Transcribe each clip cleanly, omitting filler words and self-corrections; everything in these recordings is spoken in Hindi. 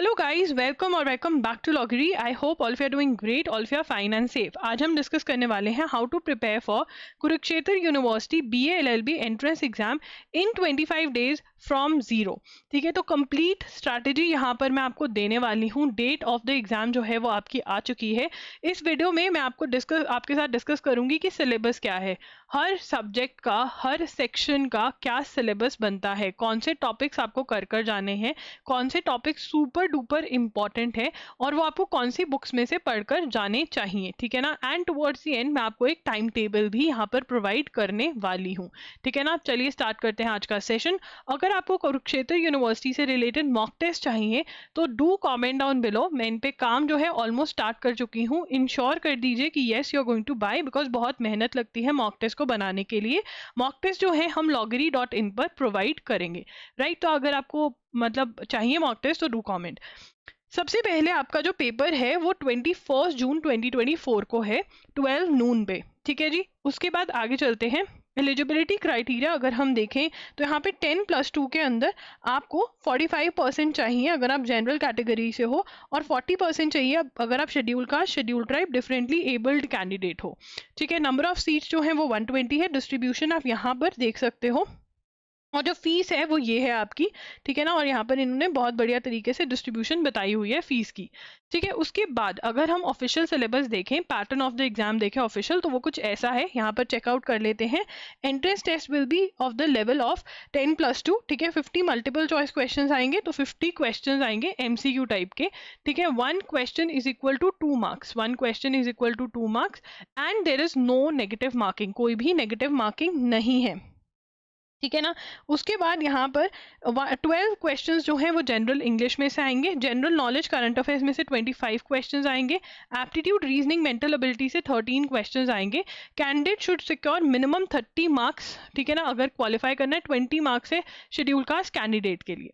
हेलो गाइस, वेलकम और welcome back to Logri. I hope all of you are doing great, all of you are fine and safe. आज हम डिस्कस करने वाले हैं how to prepare for Kurukshetra university BA LLB entrance exam in 25 days from zero. ठीक है, तो कंप्लीट स्ट्रैटेजी यहाँ पर मैं आपको देने वाली हूँ। डेट ऑफ द एग्जाम जो है वो आपकी आ चुकी है। इस वीडियो में मैं आपके साथ डिस्कस करूंगी कि सिलेबस क्या है, हर सब्जेक्ट का, हर सेक्शन का क्या सिलेबस बनता है, कौन से टॉपिक्स आपको कर जाने हैं, कौन से टॉपिक सुपर डुपर इंपॉर्टेंट है और वो आपको कौन सी बुक्स में से पढ़कर जाने चाहिए। ठीक है ना। एंड टुवर्ड्स द एंड मैं आपको एक टाइम टेबल भी यहाँ पर प्रोवाइड करने वाली हूँ। ठीक है ना। चलिए स्टार्ट करते हैं आज का सेशन। अगर आपको कुरुक्षेत्र यूनिवर्सिटी से रिलेटेड मॉक टेस्ट चाहिए तो डू कमेंट डाउन बिलो। मैं इन पे काम जो है ऑलमोस्ट स्टार्ट कर चुकी हूँ। इंश्योर कर दीजिए कि yes you are going to buy, because बहुत मेहनत लगती है मॉक टेस्ट को बनाने के लिए। मॉक टेस्ट जो है हम loggery.in पर प्रोवाइड करेंगे। राइट, तो अगर आपको मतलब चाहिए मॉक टेस्ट तो डू कमेंट। सबसे पहले आपका जो पेपर है वो 21 जून 2024 को है 12 नून पे। ठीक है जी। उसके बाद आगे चलते हैं। एलिजिबिलिटी क्राइटेरिया अगर हम देखें तो यहाँ पे 10+2 के अंदर आपको 45% चाहिए अगर आप जनरल कैटेगरी से हो, और 40% चाहिए अगर आप schedule caste, schedule tribe, differently abled candidate हो। ठीक है। नंबर ऑफ सीट्स जो है वो 120 है। डिस्ट्रीब्यूशन आप यहाँ पर देख सकते हो, और जो फीस है वो ये है आपकी। ठीक है ना। और यहाँ पर इन्होंने बहुत बढ़िया तरीके से डिस्ट्रीब्यूशन बताई हुई है फीस की। ठीक है। उसके बाद अगर हम ऑफिशियल सिलेबस देखें, पैटर्न ऑफ द एग्जाम देखें ऑफिशियल, तो वो कुछ ऐसा है। यहाँ पर चेकआउट कर लेते हैं। Entrance test will be of the level of 10+2। ठीक है। 50 मल्टीपल चॉइस क्वेश्चन आएंगे, तो 50 क्वेश्चन आएंगे MCQ टाइप के। ठीक है। 1 question is equal to 2 marks. 1 question is equal to 2 marks and there is no negative marking. कोई भी नेगेटिव मार्किंग नहीं है। ठीक है ना। उसके बाद यहाँ पर 12 क्वेश्चंस जो हैं वो जनरल इंग्लिश में से आएंगे। जनरल नॉलेज करंट अफेयर्स में से 25 क्वेश्चंस आएंगे। एप्टीट्यूड, रीजनिंग, मेंटल एबिलिटी से 13 क्वेश्चंस आएंगे। Candidate should secure minimum 30 marks. ठीक है ना। अगर क्वालिफाई करना है 20 मार्क्स है शेड्यूल कास्ट कैंडिडेट के लिए।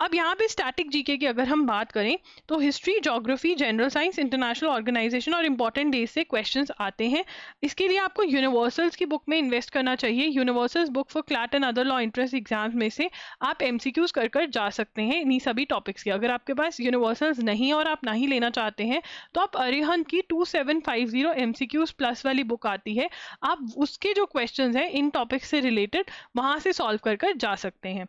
अब यहाँ पे स्टैटिक जीके की अगर हम बात करें तो history, geography, general science, international organisation और इंपॉर्टेंट डेज से क्वेश्चंस आते हैं। इसके लिए आपको यूनिवर्सल्स की बुक में इन्वेस्ट करना चाहिए। Universals book for CLAT and other law entrance exams में से आप MCQs कर जा सकते हैं इन्हीं सभी टॉपिक्स की। अगर आपके पास यूनिवर्सल्स नहीं और आप नहीं लेना चाहते हैं तो आप अरिहंत की 2750 MCQs प्लस वाली बुक आती है, आप उसके जो क्वेश्चन हैं इन टॉपिक्स से रिलेटेड वहां से सॉल्व कर जा सकते हैं।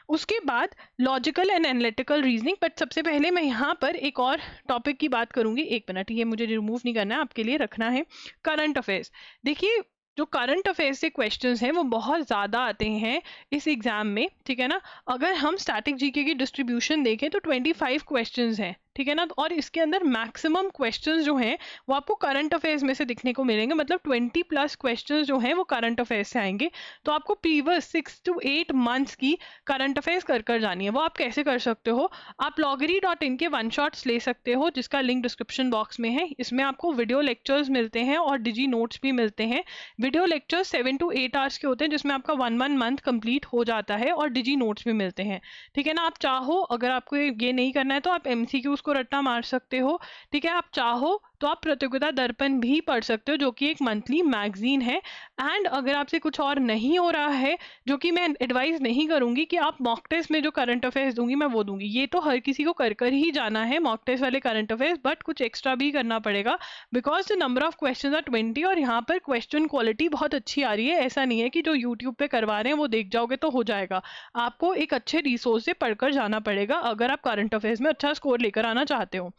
उसके बाद logical and analytical reasoning. But सबसे पहले मैं यहाँ पर एक और टॉपिक की बात करूंगी। एक मिनट, ये मुझे रिमूव नहीं करना है, आपके लिए रखना है। Current affairs. देखिए, जो करंट अफेयर्स से क्वेश्चंस हैं वो बहुत ज़्यादा आते हैं इस एग्जाम में। ठीक है ना। अगर हम स्टैटिक जीके की डिस्ट्रीब्यूशन देखें तो 25 क्वेश्चंस हैं। ठीक है ना। और इसके अंदर मैक्सिमम क्वेश्चंस जो हैं वो आपको करंट अफेयर्स में से दिखने को मिलेंगे। मतलब 20+ क्वेश्चंस जो हैं वो करंट अफेयर्स से आएंगे। तो आपको प्रीवियस 6 to 8 मंथ्स की करंट अफेयर्स कर जानी है। वो आप कैसे कर सकते हो, आप loggery.in के 1 शॉट्स ले सकते हो, जिसका लिंक डिस्क्रिप्शन बॉक्स में है। इसमें आपको वीडियो लेक्चर्स मिलते हैं और डिजी नोट्स भी मिलते हैं। वीडियो लेक्चर्स 7 to 8 आवर्स के होते हैं, जिसमें आपका 1 मंथ कंप्लीट हो जाता है, और डिजी नोट्स भी मिलते हैं। ठीक है ना। आप चाहो, अगर आपको ये नहीं करना है तो आप MCQs को रट्टा मार सकते हो। ठीक है। आप चाहो तो आप प्रतियोगिता दर्पण भी पढ़ सकते हो, जो कि एक मंथली मैगजीन है। एंड अगर आपसे कुछ और नहीं हो रहा है, जो कि मैं एडवाइस नहीं करूंगी कि आप मॉक टेस्ट में जो करंट अफेयर्स दूंगी मैं वो दूंगी, ये तो हर किसी को कर ही जाना है मॉक टेस्ट वाले करंट अफेयर्स, बट कुछ एक्स्ट्रा भी करना पड़ेगा because the number of question are 20 और यहाँ पर क्वेश्चन क्वालिटी बहुत अच्छी आ रही है। ऐसा नहीं है कि जो यूट्यूब पे करवा रहे हैं वो देख जाओगे तो हो जाएगा। आपको एक अच्छे रिसोर्स से पढ़कर जाना पड़ेगा अगर आप करंट अफेयर्स में अच्छा स्कोर लेकर आना चाहते हो।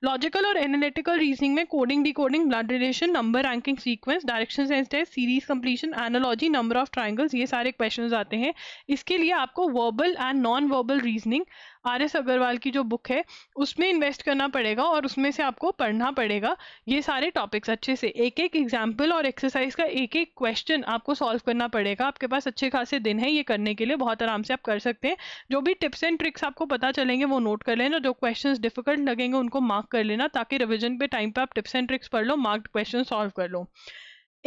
लॉजिकल और एनालिटिकल रीजनिंग में coding, decoding, blood relation, number ranking sequence, direction sense test, series completion, analogy, number of triangles, ये सारे क्वेश्चंस आते हैं। इसके लिए आपको verbal and non verbal reasoning RS Agarwal की जो बुक है उसमें इन्वेस्ट करना पड़ेगा और उसमें से आपको पढ़ना पड़ेगा ये सारे टॉपिक्स अच्छे से। एक एक एग्जाम्पल और एक्सरसाइज का एक एक क्वेश्चन आपको सॉल्व करना पड़ेगा। आपके पास अच्छे खासे दिन है ये करने के लिए, बहुत आराम से आप कर सकते हैं। जो भी टिप्स एंड ट्रिक्स आपको पता चलेंगे वो नोट कर लेना, जो क्वेश्चंस डिफिकल्ट लगेंगे उनको मार्क कर लेना, ताकि रिविजन पे टाइम पे आप टिप्स एंड ट्रिक्स पढ़ लो, मार्क्ड क्वेश्चन सॉल्व कर लो।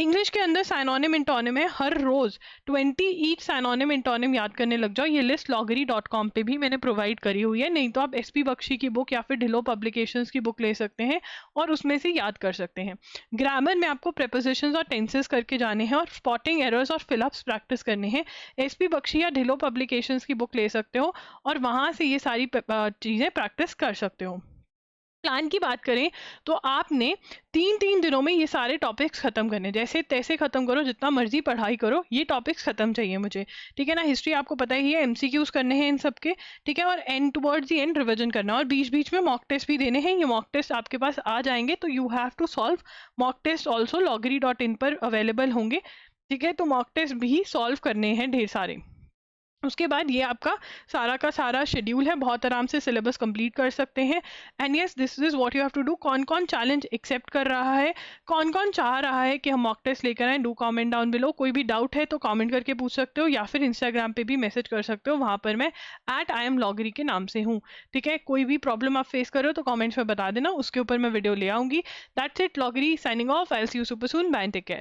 इंग्लिश के अंदर साइनोनिम इंटोनिम है, हर रोज 20 ईच साइनोनिम इंटोनिम याद करने लग जाओ। ये लिस्ट loggery.com पे भी मैंने प्रोवाइड करी हुई है, नहीं तो आप एसपी बख्शी की बुक या फिर ढिलो पब्लिकेशंस की बुक ले सकते हैं और उसमें से याद कर सकते हैं। ग्रामर में आपको प्रेपोजिशंस और टेंसेस करके जाने हैं और स्पॉटिंग एरर्स और फिलअप्स प्रैक्टिस करने हैं। एसपी बख्शी या ढिलो पब्लिकेशंस की बुक ले सकते हो और वहां से ये सारी चीजें प्रैक्टिस कर सकते हो। प्लान की बात करें तो आपने 3-3 दिनों में ये सारे टॉपिक्स खत्म करने, जैसे तैसे खत्म करो, जितना मर्जी पढ़ाई करो, ये टॉपिक्स खत्म चाहिए मुझे, ठीक है ना। हिस्ट्री आपको पता ही है, एमसीक्यूज करने हैं इन सबके, ठीक है, और and towards the and revision करना, और बीच बीच में मॉक टेस्ट भी देने हैं। ये मॉक टेस्ट आपके पास आ जाएंगे तो you have to solve mock test also, loggery.in पर अवेलेबल होंगे, ठीक है। तो मॉक टेस्ट भी सॉल्व करने हैं ढेर सारे। उसके बाद ये आपका सारा का सारा शेड्यूल है, बहुत आराम से सिलेबस कंप्लीट कर सकते हैं। And yes, this is what you have to do. कौन कौन चैलेंज एक्सेप्ट कर रहा है, कौन कौन चाह रहा है कि हम मॉक टेस्ट लेकर आए, डू कमेंट डाउन बिलो। कोई भी डाउट है तो कमेंट करके पूछ सकते हो या फिर इंस्टाग्राम पे भी मैसेज कर सकते हो, वहां पर मैं @IamLoggery के नाम से हूँ, ठीक है। कोई भी प्रॉब्लम आप फेस कर रहे हो तो कॉमेंट्स में बता देना, उसके ऊपर मैं वीडियो ले आऊंगी। That's it, Logri signing off. I will see you super soon, bye, take care.